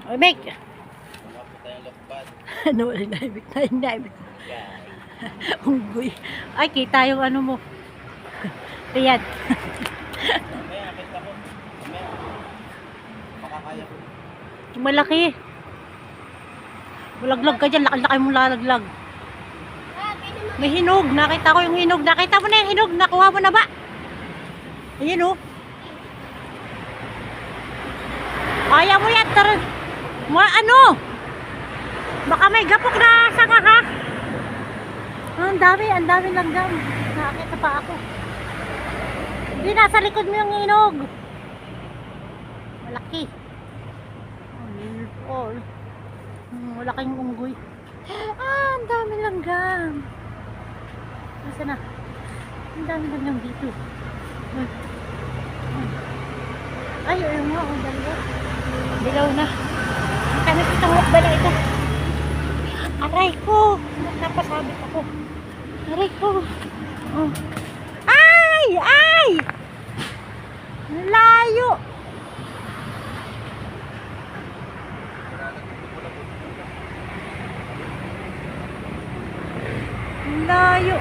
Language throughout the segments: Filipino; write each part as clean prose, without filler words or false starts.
Oy, Meg. Wala po tayong lakbad. Ano, naibit. Unggoy. Ay, kita yung ano mo. Riyad. Mamaya, kita ko. Mamaya. Makakaya ko. Malaki. Malaglag ka dyan. Laki-laki mong lalaglag. May hinog. Nakita ko yung hinog. Nakita mo na yung hinog. Nakuha mo na ba? Ayan o. Ayaw mo yan. Ano? Baka may gapok na sanga ha. Ang dami langgam. Nakakita pa ako. Hindi, nasa likod mo yung hinog. Malaki. Oh, malaking unggoy. Ang dami langgam. Nasa na? Ang dami langgam dito. Ay, ayun nga. Ang dalawa. Dilaw na. Ang tamis itong hukba na ito. Aray ko. Napasabit ako. Aray ko. Oh. Ay! Ay! Layo! Layo.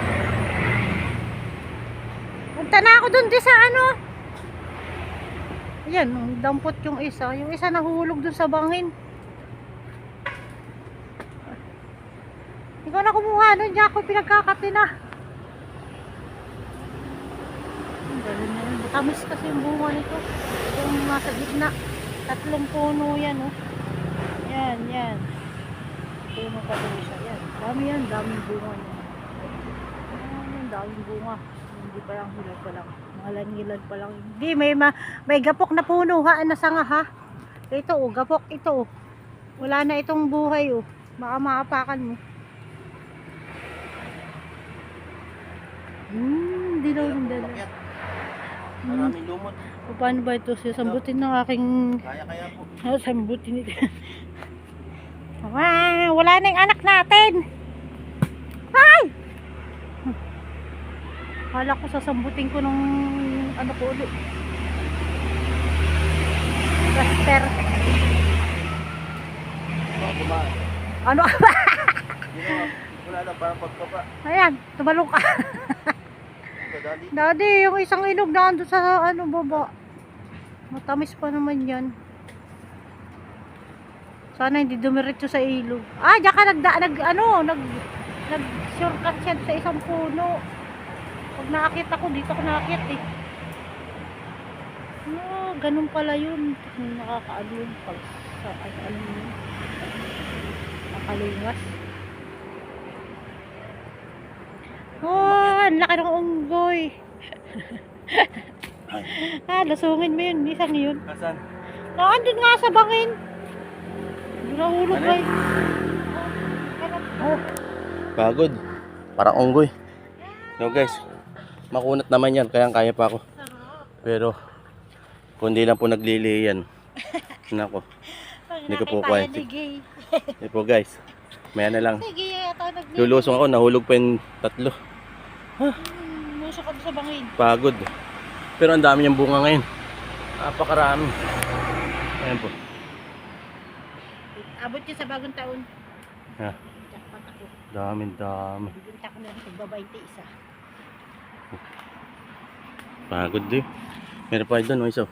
Punta na ako dun sa ano. Ayan, dampot yung isa. Yung isa nahulog dun sa bangin. Ikaw na kumuha nun. Diyan ako pinagkakati na. Matamis kasi yung bunga nito. Yung nasa gitna. 3 puno yan, oh. Yan. Puno pa doon siya. Yan. Dami yan. Daming bunga niya. Daming bunga. Hindi pa lang hilad pa lang. Malan-hilad pa lang. Hindi, may gapok na puno ha. Ano sanga ha? Ito oh, gapok ito oh. Wala na itong buhay oh. Baka maapakan mo. Dilaw ng dala. Maraming lumot. Paano ba ito? Sasambutin ng aking... Kaya po. Sasambutin ito. Wala na yung anak natin. Ay! Kala ko sasambutin ko nung ano ko ulit. Plaster. Ano ba? Wala lang, parang pagpapa. Ayan, tumalong ka. Daddy, yung isang inog na ando sa ano baba. Matamis pa naman yan. Sana hindi dumiretso sa ilog. Ah, diyan ka nag-shortcut siya sa isang puno. Pag nakakit ako, dito ako nakakit eh. Ah, ganun pala yun. Nakakaano yun. Pag sa, ano yun. Nakalingas. Oh, ang laki ng unggoy. Lusungin mo yun. Isang yun. Asan? Andun nga sa bangin. Nahulog ba yun? Oh. Pagod. Parang unggoy. No guys, makunat naman yan. Kaya kaya pa ako. Pero, kung di lang po naglili yan. Nako. Hindi ko po kaya. Hindi po guys. Maya na lang. Lulusong ako. Nahulog pa yung 3. Nusok ako sa bangin. Pagod. Pero ang dami niyang bunga ngayon. Napakarami. Ayan po. Abot niya sa bagong taon. Ha. Jackpot ako. Dami. Bibinta ko na rin pagbabay isa. Pagod din. Meron pa doon, isa.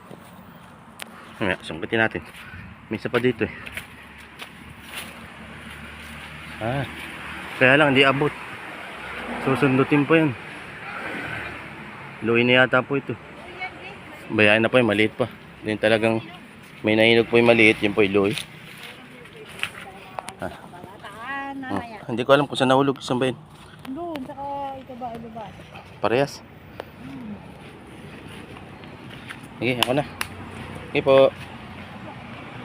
Mamaya, sungkitin natin. May isa pa dito eh. Kaya lang, hindi abot. Susundutin pa yun. Luwi na yata po ito. Bayain na po yung maliit pa. Then talagang may nahinog po yung maliit. Yun po yung luwi. Hindi ko alam kung saan nahulog. Saan ba yun? Doon, saka itaba. Parehas. Sige, ako na. Okay po.